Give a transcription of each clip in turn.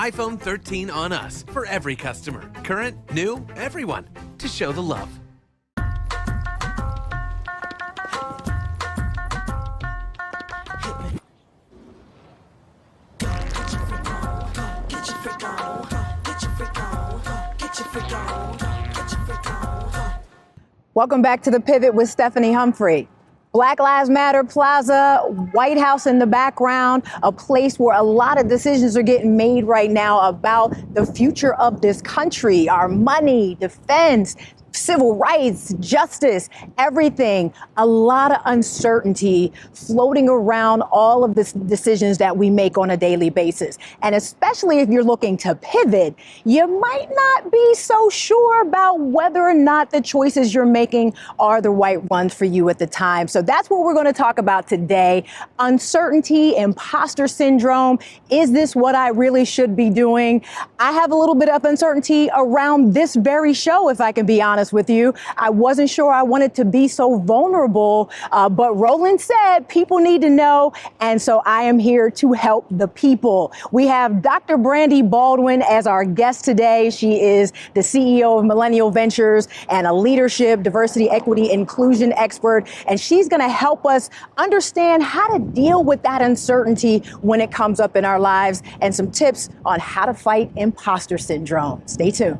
iPhone 13 on us for every customer. Current, new, everyone. To show the love. Welcome back to The Pivot with Stephanie Humphrey. Black Lives Matter Plaza, White House in the background, a place where a lot of decisions are getting made right now about the future of this country, our money, defense, civil rights, justice, everything. A lot of uncertainty floating around all of the decisions that we make on a daily basis. And especially if you're looking to pivot, you might not be so sure about whether or not the choices you're making are the right ones for you at the time. So that's what we're going to talk about today. Uncertainty, imposter syndrome. Is this what I really should be doing? I have a little bit of uncertainty around this very show, if I can be honest with you. I wasn't sure I wanted to be so vulnerable, but Roland said people need to know, and so I am here to help the people. We have Dr. Brandi Baldwin as our guest today. She is the CEO of Millennial Ventures and a leadership, diversity, equity, inclusion expert, and she's going to help us understand how to deal with that uncertainty when it comes up in our lives and some tips on how to fight imposter syndrome. Stay tuned.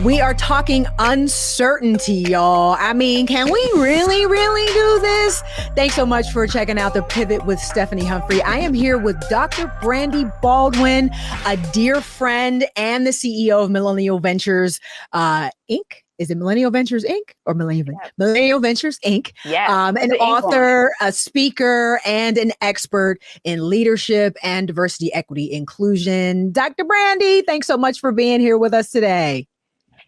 We are talking uncertainty, y'all. I mean, can we really do this? Thanks so much for checking out The Pivot with Stephanie Humphrey. I am here with Dr. Brandi Baldwin, a dear friend and the CEO of Millennial Ventures, Inc. Is it Millennial Ventures Inc. or Millennial Ventures Inc.? Yeah. An author, a speaker, and an expert in leadership and diversity, equity, inclusion. Dr. Brandi, thanks so much for being here with us today.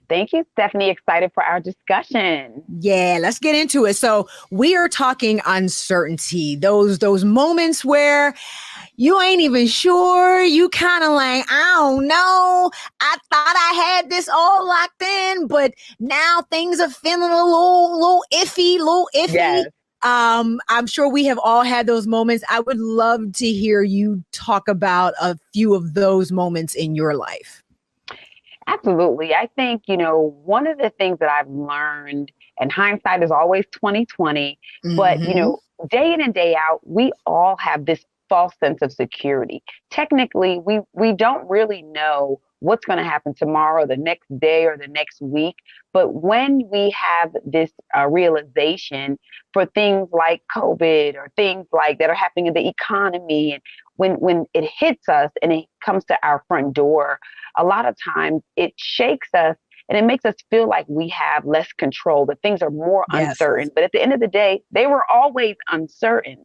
Thank you, Stephanie. Excited for our discussion. Yeah, let's get into it. So we are talking uncertainty, those moments where you ain't even sure. You kind of like, I don't know. I thought I had this all locked in, but now things are feeling a little iffy. Yes. I'm sure we have all had those moments. I would love to hear you talk about a few of those moments in your life. Absolutely. I think, one of the things that I've learned, and hindsight is always 2020, but, day in and day out, we all have this false sense of security. Technically, we don't really know what's going to happen tomorrow, the next day, or the next week. But when we have this realization for things like COVID or things like that are happening in the economy, and when it hits us and it comes to our front door, a lot of times it shakes us and it makes us feel like we have less control, that things are more uncertain. But at the end of the day, they were always uncertain.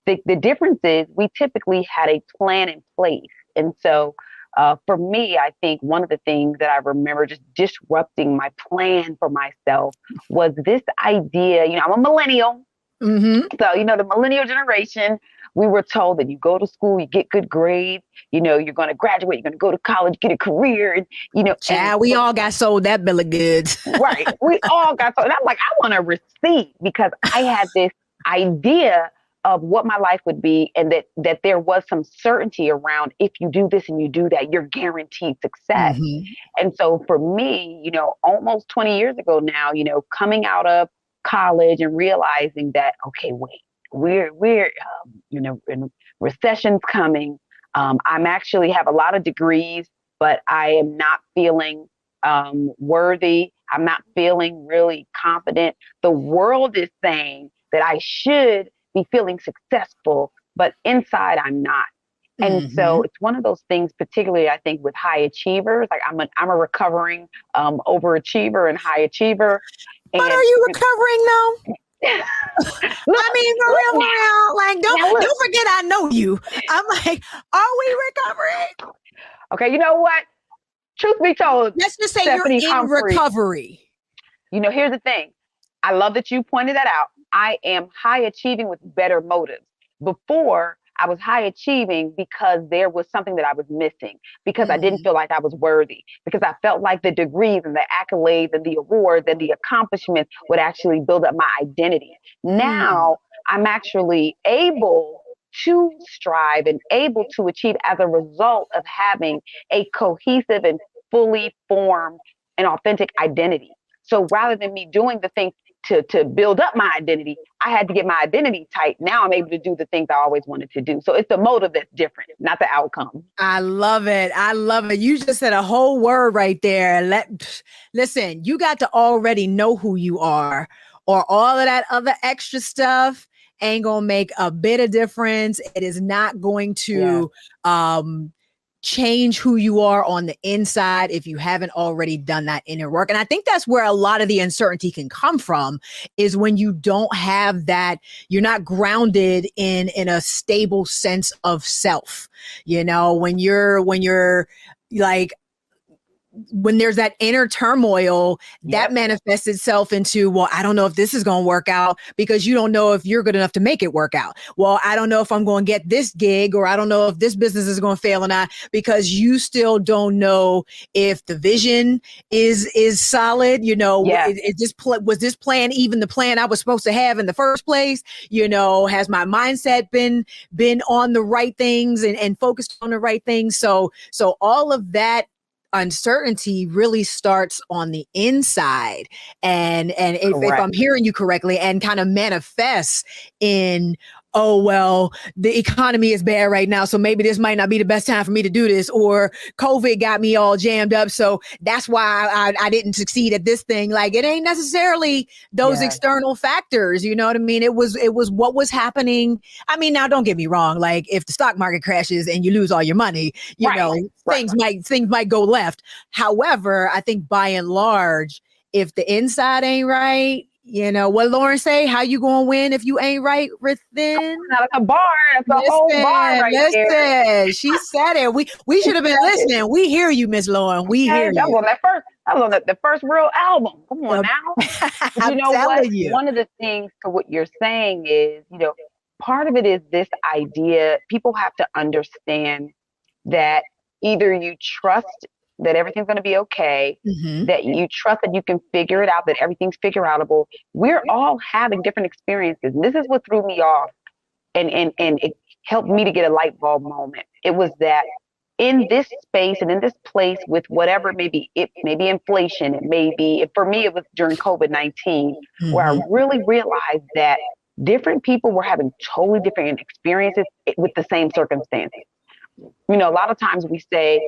The difference is we typically had a plan in place. And so for me, I think one of the things that I remember just disrupting my plan for myself was this idea, I'm a millennial. Mm-hmm. So, the millennial generation, we were told that you go to school, you get good grades, you're going to graduate, you're going to go to college, get a career. And, we all got sold that bill of goods. Right. We all got sold. And I'm like, I want a receipt because I had this idea of what my life would be, and that there was some certainty around, if you do this and you do that, you're guaranteed success. Mm-hmm. And so for me, almost 20 years ago now, coming out of college and realizing that, okay, wait, we're and recession's coming. I'm actually have a lot of degrees, but I am not feeling worthy. I'm not feeling really confident. The world is saying that I should be feeling successful, but inside I'm not. And so it's one of those things, particularly I think with high achievers. Like I'm a recovering overachiever and high achiever. But are you recovering though? I mean, for real, like don't forget I know you. I'm like, are we recovering? Okay, you know what? Truth be told, let's just say Stephanie you're in Humphrey, recovery. Here's the thing. I love that you pointed that out. I am high achieving with better motives. Before, I was high achieving because there was something that I was missing, because I didn't feel like I was worthy, because I felt like the degrees and the accolades and the awards and the accomplishments would actually build up my identity. Now I'm actually able to strive and able to achieve as a result of having a cohesive and fully formed and authentic identity. So rather than me doing the things to build up my identity, I had to get my identity tight. Now I'm able to do the things I always wanted to do. So it's the motive that's different, not the outcome. I love it. I love it. You just said a whole word right there. Listen, you got to already know who you are, or all of that other extra stuff ain't going to make a bit of difference. It is not going to change who you are on the inside if you haven't already done that inner work. And I think that's where a lot of the uncertainty can come from, is when you don't have that, you're not grounded in a stable sense of self. You know, when you're like, when there's that inner turmoil, that manifests itself into, well, I don't know if this is going to work out, because you don't know if you're good enough to make it work out. Well, I don't know if I'm going to get this gig, or I don't know if this business is going to fail or not, because you still don't know if the vision is solid. You know, was this plan even the plan I was supposed to have in the first place? You know, has my mindset been on the right things and focused on the right things? So all of that uncertainty really starts on the inside, and if I'm hearing you correctly, and kind of manifests in, oh, well, the economy is bad right now, so maybe this might not be the best time for me to do this, or COVID got me all jammed up, so that's why I didn't succeed at this thing. Like, it ain't necessarily those external factors, you know what I mean? It was what was happening. I mean, now don't get me wrong, like, if the stock market crashes and you lose all your money, you know, things might go left. However, I think by and large, if the inside ain't right, you know what Lauren say? How you gonna win if you ain't right within? Not a bar. That's a whole bar right there. She said it. We should have been listening. We hear you, Miss Lauren. We hear you. That was on the first real album. Come on now. But you know what? One of the things to what you're saying is, you know, part of it is this idea. People have to understand that either you trust that everything's going to be okay, that you trust that you can figure it out, that everything's figure outable. We're all having different experiences. And this is what threw me off and it helped me to get a light bulb moment. It was that in this space and in this place with whatever, maybe inflation, it may be, for me, it was during COVID-19, where I really realized that different people were having totally different experiences with the same circumstances. You know, a lot of times we say,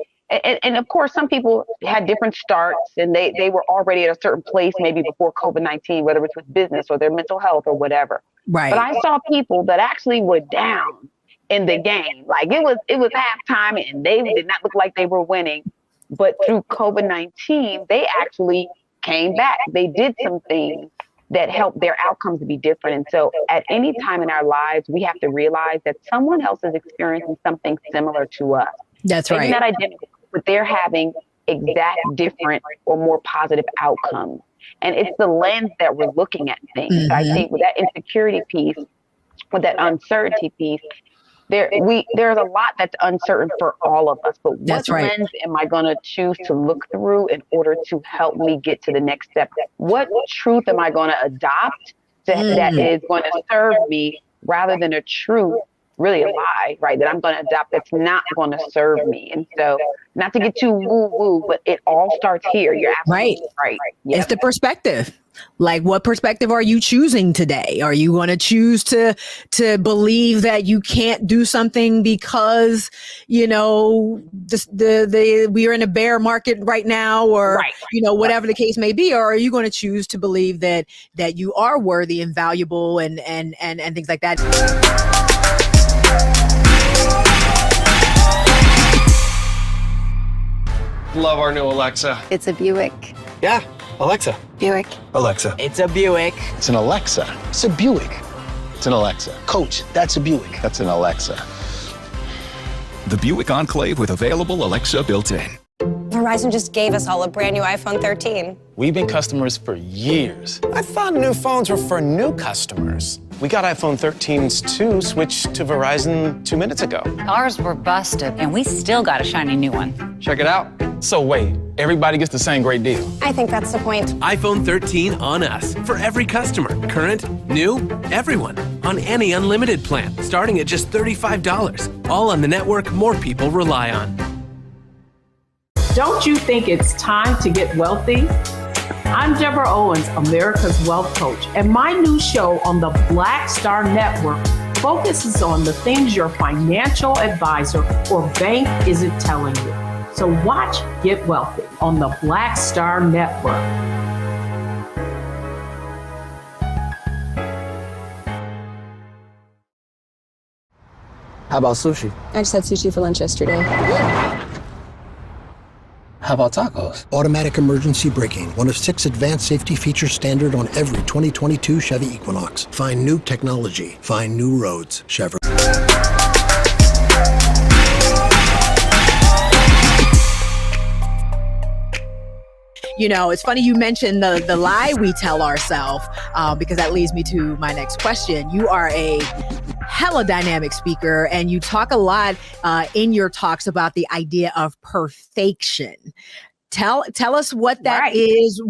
and of course, some people had different starts and they were already at a certain place, maybe before COVID-19, whether it's with business or their mental health or whatever. Right. But I saw people that actually were down in the game. Like it was halftime and they did not look like they were winning. But through COVID-19, they actually came back. They did some things that helped their outcomes to be different. And so at any time in our lives, we have to realize that someone else is experiencing something similar to us. That's right. Maybe not identical, but they're having exact different or more positive outcomes. And it's the lens that we're looking at things. I think with that insecurity piece, with that uncertainty piece, there's a lot that's uncertain for all of us. But what lens am I going to choose to look through in order to help me get to the next step? What truth am I going to adopt that is going to serve me, rather than a truth, really a lie, right, that I'm going to adopt that's not going to serve me? And so, not to get too woo-woo, but it all starts here. You're absolutely right. Yep. It's the perspective. Like, what perspective are you choosing today? Are you going to choose to believe that you can't do something because, you know, we are in a bear market right now, or, you know, whatever the case may be? Or are you going to choose to believe that you are worthy and valuable and things like that? Love our new Alexa. It's a Buick. Yeah, Alexa. Buick. Alexa. It's a Buick. It's an Alexa. It's a Buick. It's an Alexa. Coach, that's a Buick. That's an Alexa. The Buick Enclave with available Alexa built in. Verizon just gave us all a brand new iPhone 13. We've been customers for years. I thought new phones were for new customers. We got iPhone 13s too, switched to Verizon 2 minutes ago. Ours were busted, and we still got a shiny new one. Check it out. So wait, everybody gets the same great deal. I think that's the point. iPhone 13 on us for every customer. Current, new, everyone. On any unlimited plan, starting at just $35. All on the network more people rely on. Don't you think it's time to get wealthy? I'm Deborah Owens, America's Wealth Coach, and my new show on the Black Star Network focuses on the things your financial advisor or bank isn't telling you. So watch Get Wealthy on the Black Star Network. How about sushi? I just had sushi for lunch yesterday. How about tacos? Automatic emergency braking, one of 6 advanced safety features standard on every 2022 Chevy Equinox. Find new technology. Find new roads. Chevrolet. You know, it's funny you mentioned the lie we tell ourselves, because that leads me to my next question. You are a hella dynamic speaker, and you talk a lot in your talks about the idea of perfection. Tell us what that is,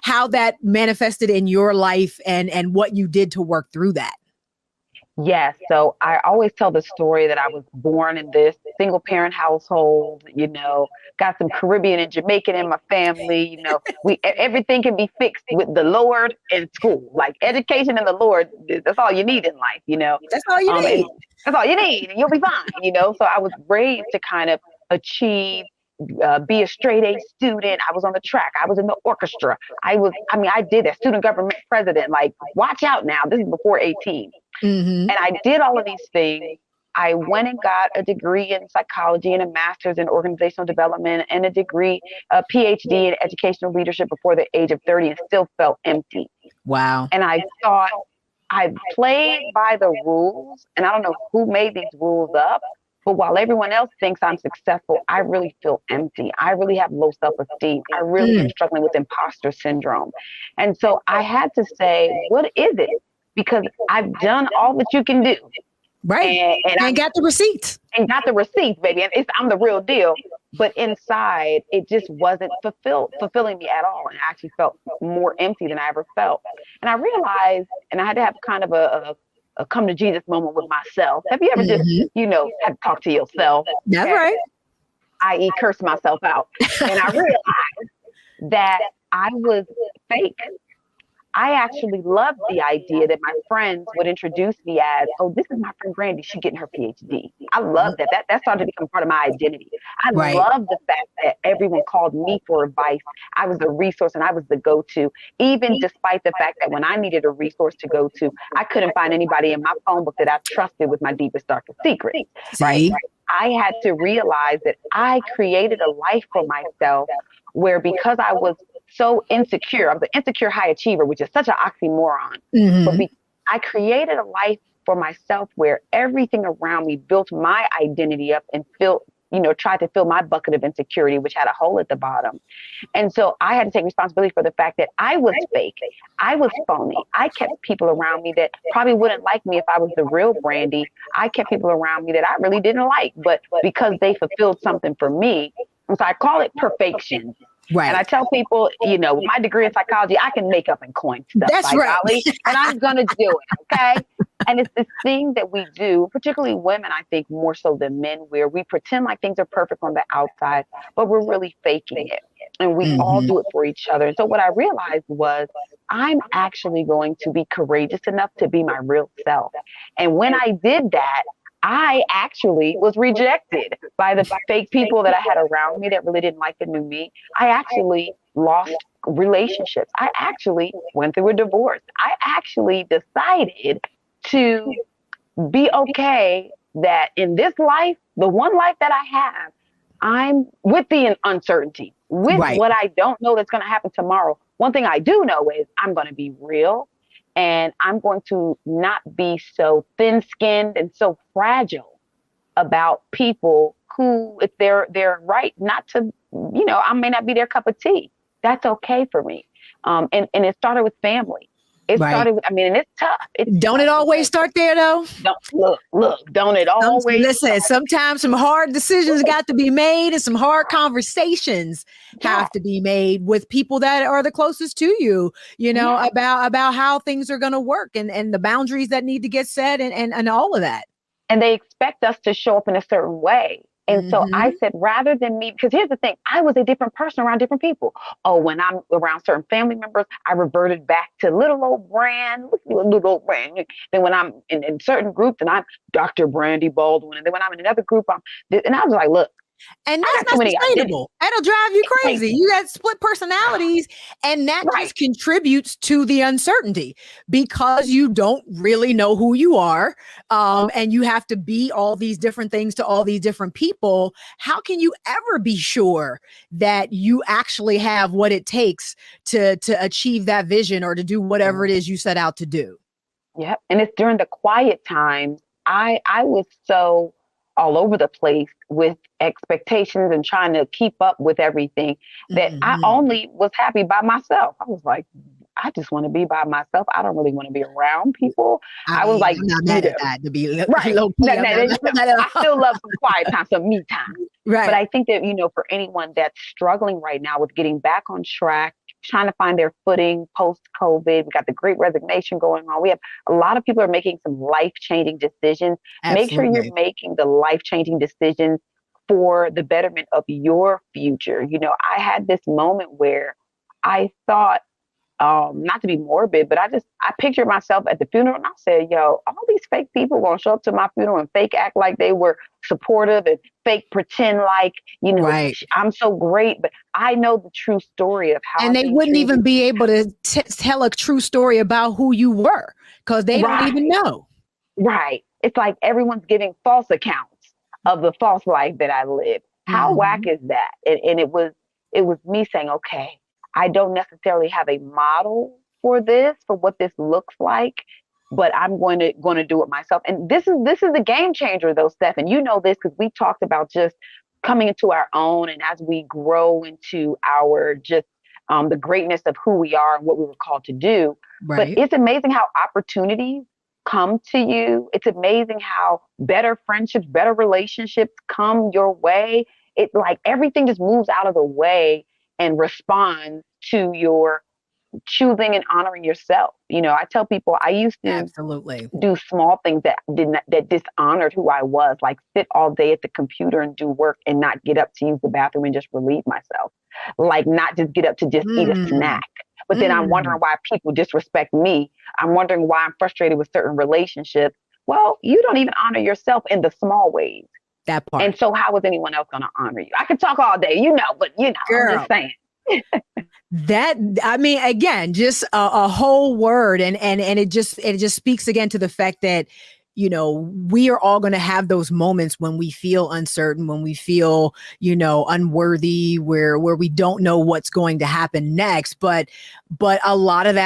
how that manifested in your life, and what you did to work through that. Yes. So I always tell the story that I was born in this single parent household, got some Caribbean and Jamaican in my family. Everything can be fixed with the Lord and school. Like education and the Lord, that's all you need in life, That's all you need. That's all you need, and you'll be fine, So I was raised to kind of achieve, be a straight A student. I was on the track. I was in the orchestra. I did that, student government president. Like, watch out now. This is before 18. Mm-hmm. And I did all of these things. I went and got a degree in psychology and a master's in organizational development and a degree, a PhD in educational leadership before the age of 30, and still felt empty. Wow. And I thought I played by the rules, and I don't know who made these rules up, but while everyone else thinks I'm successful, I really feel empty. I really have low self-esteem. I really am struggling with imposter syndrome. And so I had to say, what is it? Because I've done all that you can do. Right. And I got the receipts. And got the receipts, baby. And I'm the real deal. But inside, it just wasn't fulfilling me at all. And I actually felt more empty than I ever felt. And I realized, and I had to have kind of a come to Jesus moment with myself. Have you ever just, had to talk to yourself? That's right. I.e. curse myself out. And I realized that I was fake. I actually loved the idea that my friends would introduce me as, oh, this is my friend Brandi. She's getting her PhD. I love that. That started to become part of my identity. I love the fact that everyone called me for advice. I was the resource and I was the go-to, even despite the fact that when I needed a resource to go to, I couldn't find anybody in my phone book that I trusted with my deepest, darkest secrets. Right? I had to realize that I created a life for myself where, because I was so insecure, I was an insecure high achiever, which is such an oxymoron. But I created a life for myself where everything around me built my identity up and tried to fill my bucket of insecurity, which had a hole at the bottom. And so I had to take responsibility for the fact that I was fake. I was phony. I kept people around me that probably wouldn't like me if I was the real Brandi. I kept people around me that I really didn't like, but because they fulfilled something for me. And so I call it perfection. Right. And I tell people, with my degree in psychology, I can make up and coin stuff. That's right. And I'm going to do it. Okay. And it's this thing that we do, particularly women, I think more so than men, where we pretend like things are perfect on the outside, but we're really faking it. And we all do it for each other. And so what I realized was I'm actually going to be courageous enough to be my real self. And when I did that, I actually was rejected by the fake people that I had around me that really didn't like the new me. I actually lost relationships. I actually went through a divorce. I actually decided to be okay that in this life, the one life that I have, I'm with the uncertainty, with what I don't know that's going to happen tomorrow. One thing I do know is I'm going to be real. And I'm going to not be so thin-skinned and so fragile about people who, if they're right not to, I may not be their cup of tea. That's okay for me. And it started with family. It Right. started with, I mean, and it's tough. Don't it always start there though? Don't it always? Listen, sometimes some hard decisions got to be made and some hard conversations have to be made with people that are the closest to you, about how things are going to work and the boundaries that need to get set and all of that. And they expect us to show up in a certain way. And so I said, rather than me, because here's the thing, I was a different person around different people. Oh, when I'm around certain family members, I reverted back to little old Brand. Little old Brand. Then when I'm in certain groups, and I'm Dr. Brandi Baldwin. And then when I'm in another group, and I was like, look. And that's not sustainable. That'll drive you crazy. You got split personalities, and that just contributes to the uncertainty because you don't really know who you are, and you have to be all these different things to all these different people. How can you ever be sure that you actually have what it takes to achieve that vision or to do whatever it is you set out to do? Yep. And it's during the quiet times. I was so all over the place with expectations and trying to keep up with everything that I only was happy by myself. I was like, I just want to be by myself. I don't really want to be around people. I was like, I'm not mad at that, to be right. low key. I still love some quiet time, some me time. Right. But I think that, for anyone that's struggling right now with getting back on track, trying to find their footing post-COVID, we got the great resignation going on. We have a lot of people are making some life-changing decisions. Absolutely. Make sure you're making the life-changing decisions for the betterment of your future. I had this moment where I thought, not to be morbid, but I pictured myself at the funeral and I said, yo, all these fake people going to show up to my funeral and fake act like they were supportive and fake pretend like, I'm so great, but I know the true story of how. And they wouldn't even be able to tell a true story about who you were because they don't even know. Right. It's like everyone's giving false accounts of the false life that I lived. How whack is that? And it was me saying, okay, I don't necessarily have a model for what this looks like, but I'm going to do it myself. And this is a game changer though, Steph. And you know this because we talked about just coming into our own and as we grow into our just the greatness of who we are and what we were called to do. Right. But it's amazing how opportunities come to you. It's amazing how better friendships, better relationships come your way. It's like everything just moves out of the way and responds to your choosing and honoring yourself. I tell people I used to do small things that dishonored who I was, like sit all day at the computer and do work and not get up to use the bathroom and just relieve myself. Like not just get up to just eat a snack. But then I'm wondering why people disrespect me. I'm wondering why I'm frustrated with certain relationships. Well, you don't even honor yourself in the small ways. That part. And so how is anyone else going to honor you? I could talk all day, but Girl. I'm just saying. Again, just a whole word. And it just speaks again to the fact that, we are all going to have those moments when we feel uncertain, when we feel, unworthy, where we don't know what's going to happen next. But a lot of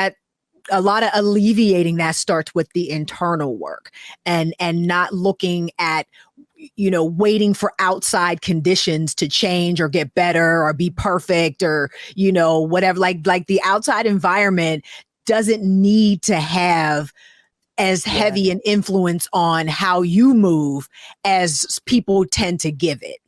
alleviating that starts with the internal work and not looking at, waiting for outside conditions to change or get better or be perfect or, whatever, like the outside environment doesn't need to have as heavy an influence on how you move as people tend to give it.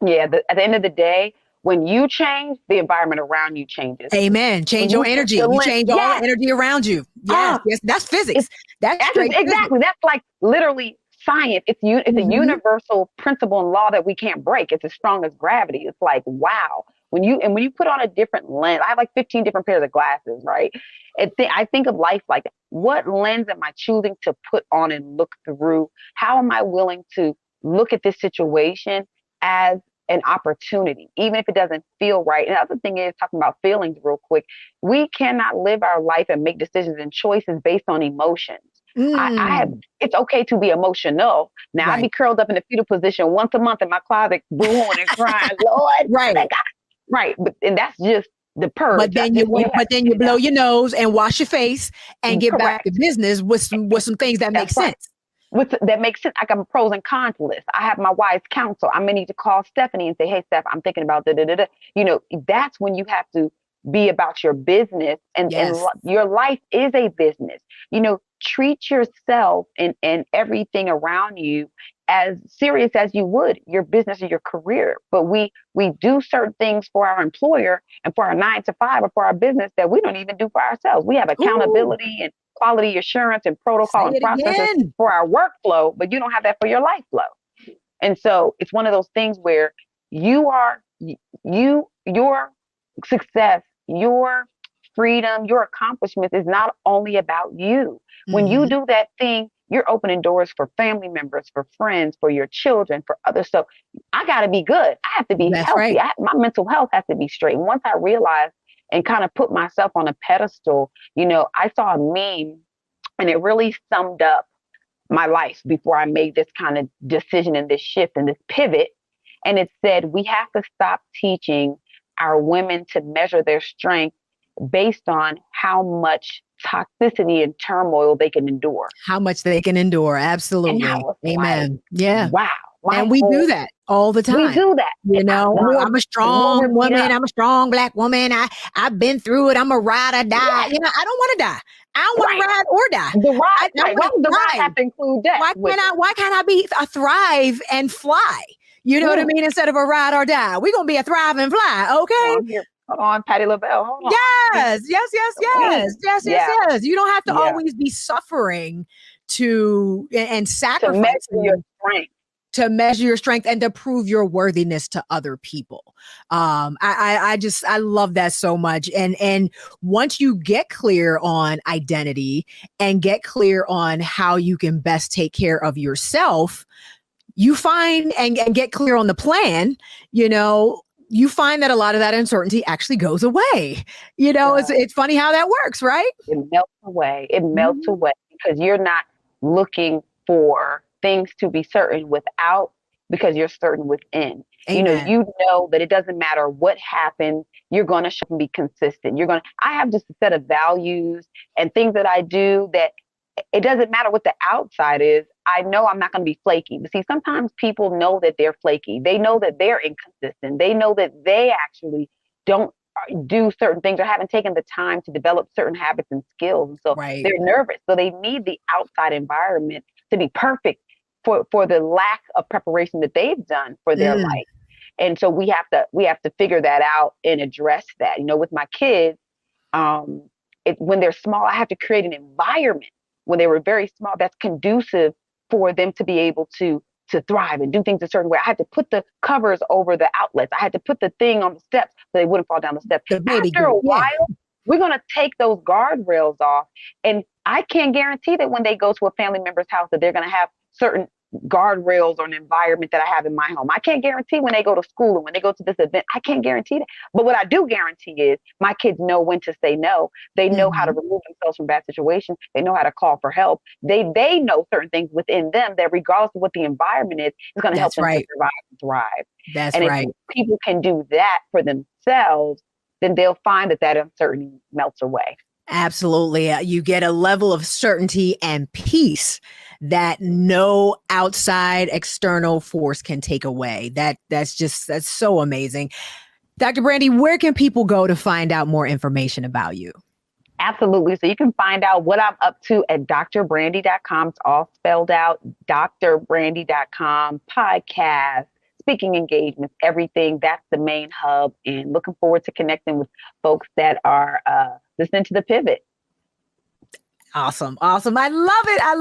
Yeah. At the end of the day, when you change, the environment around you changes. Amen. Change your energy. You change all the energy around you. Yes. That's physics. That's exactly. Physics. That's like literally science. It's a universal principle and law that we can't break. It's as strong as gravity. It's like, wow. When you put on a different lens, I have like 15 different pairs of glasses, right? I think of life like, what lens am I choosing to put on and look through? How am I willing to look at this situation as an opportunity, even if it doesn't feel right? And the other thing is, talking about feelings real quick, we cannot live our life and make decisions and choices based on emotions. It's okay to be emotional. Now I be curled up in a fetal position once a month in my closet, booing and crying, Lord, right. And that's just the purge. But then you blow your nose and wash your face and get back to business with some things that make sense. That makes sense. I got a pros and cons list. I have my wise counsel. I may need to call Stephanie and say, hey, Steph, I'm thinking about da-da-da-da. That's when you have to be about your business, and your life is a business. Treat yourself and everything around you as serious as you would your business or your career. But we do certain things for our employer and for our 9 to 5 or for our business that we don't even do for ourselves. We have accountability and quality assurance and protocol and processes for our workflow, but you don't have that for your life flow. And so it's one of those things where your success, your freedom, your accomplishments is not only about you. When you do that thing, you're opening doors for family members, for friends, for your children, for others. So I got to be good. I have to be healthy. Right. My mental health has to be straight. And once I realized and kind of put myself on a pedestal, I saw a meme and it really summed up my life before I made this kind of decision and this shift and this pivot. And it said, we have to stop teaching our women to measure their strength based on how much toxicity and turmoil they can endure. How much they can endure. Absolutely. Amen. Like, yeah. Wow. And we do that all the time. We do that. I'm a strong woman. I'm a strong Black woman. I've been through it. I'm a ride or die. I don't want to die. I don't want to ride or die. Why does the ride have to include that? Why can't I be a thrive and fly? You know what I mean? Instead of a ride or die. We're going to be a thrive and fly. Okay. Hold on, Patti LaBelle. Hold on. Yes. You don't have to always be suffering and sacrificing to measure your strength and to prove your worthiness to other people. I love that so much. And once you get clear on identity and get clear on how you can best take care of yourself, you find and get clear on the plan, you find that a lot of that uncertainty actually goes away. It's funny how that works, right? It melts away. It melts away because you're not looking for things to be certain without, because you're certain within. Amen. You know that it doesn't matter what happens, you're going to show and be consistent. I have just a set of values and things that I do that it doesn't matter what the outside is. I know I'm not going to be flaky. But see, sometimes people know that they're flaky. They know that they're inconsistent. They know that they actually don't do certain things or haven't taken the time to develop certain habits and skills. And so they're nervous. So they need the outside environment to be perfect for the lack of preparation that they've done for their life. And so we have to figure that out and address that. With my kids, when they're small, I have to create an environment when they were very small that's conducive for them to be able to thrive and do things a certain way. I had to put the covers over the outlets. I had to put the thing on the steps so they wouldn't fall down the steps. After a while, we're going to take those guardrails off. And I can't guarantee that when they go to a family member's house that they're going to have certain guardrails or an environment that I have in my home. I can't guarantee when they go to school and when they go to this event. I can't guarantee that. But what I do guarantee is my kids know when to say no. They know how to remove themselves from bad situations. They know how to call for help. They know certain things within them that regardless of what the environment is going to help them to survive and thrive. If people can do that for themselves, then they'll find that uncertainty melts away. Absolutely. You get a level of certainty and peace that no outside external force can take away. That's so amazing. Dr. Brandi, where can people go to find out more information about you? Absolutely. So you can find out what I'm up to at drbrandi.com. It's all spelled out, drbrandi.com, podcast, speaking engagements, everything. That's the main hub. And looking forward to connecting with folks that are listening to The Pivot. Awesome. I love it. I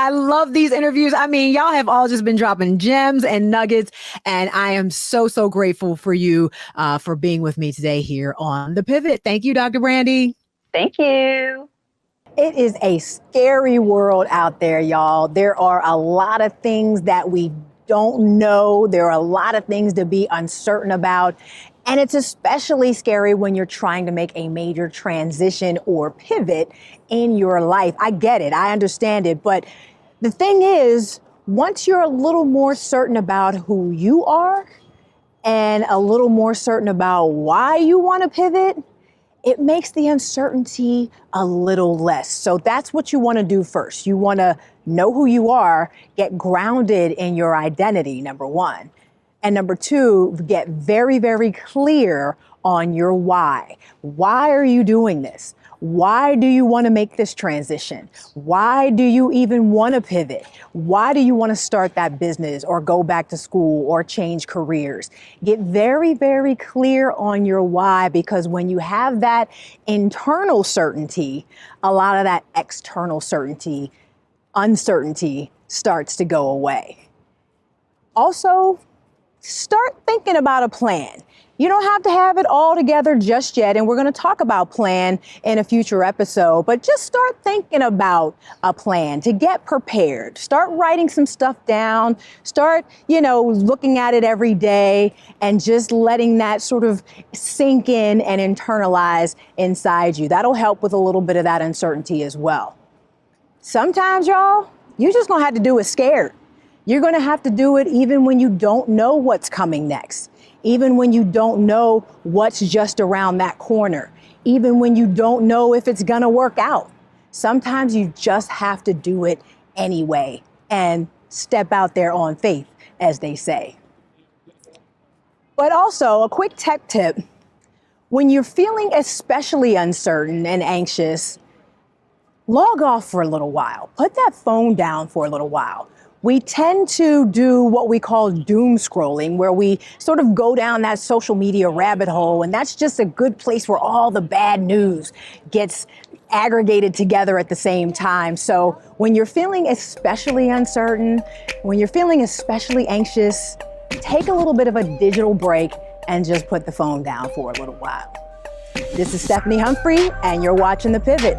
love these interviews. I mean, y'all have all just been dropping gems and nuggets, and I am so grateful for you for being with me today here on The Pivot. Thank you, Dr. Brandi. Thank you. It is a scary world out there, y'all. There are a lot of things that we don't know. There are a lot of things to be uncertain about. And it's especially scary when you're trying to make a major transition or pivot in your life. I get it. I understand it. But the thing is, once you're a little more certain about who you are and a little more certain about why you want to pivot, it makes the uncertainty a little less. So that's what you want to do first. You want to know who you are, get grounded in your identity, number one. And number two, get very, very clear on your why. Why are you doing this? Why do you want to make this transition? Why do you even want to pivot? Why do you want to start that business or go back to school or change careers? Get very, very clear on your why, because when you have that internal certainty, a lot of that external uncertainty starts to go away. Also, start thinking about a plan. You don't have to have it all together just yet, and we're going to talk about plan in a future episode, but just start thinking about a plan to get prepared. Start writing some stuff down. Start, looking at it every day and just letting that sort of sink in and internalize inside you. That'll help with a little bit of that uncertainty as well. Sometimes, y'all, you're just going to have to do it scared. You're going to have to do it even when you don't know what's coming next. Even when you don't know what's just around that corner, even when you don't know if it's gonna work out. Sometimes you just have to do it anyway and step out there on faith, as they say. But also, a quick tech tip, when you're feeling especially uncertain and anxious, log off for a little while. Put that phone down for a little while. We tend to do what we call doom scrolling, where we sort of go down that social media rabbit hole, and that's just a good place where all the bad news gets aggregated together at the same time. So when you're feeling especially uncertain, when you're feeling especially anxious, take a little bit of a digital break and just put the phone down for a little while. This is Stephanie Humphrey, and you're watching The Pivot.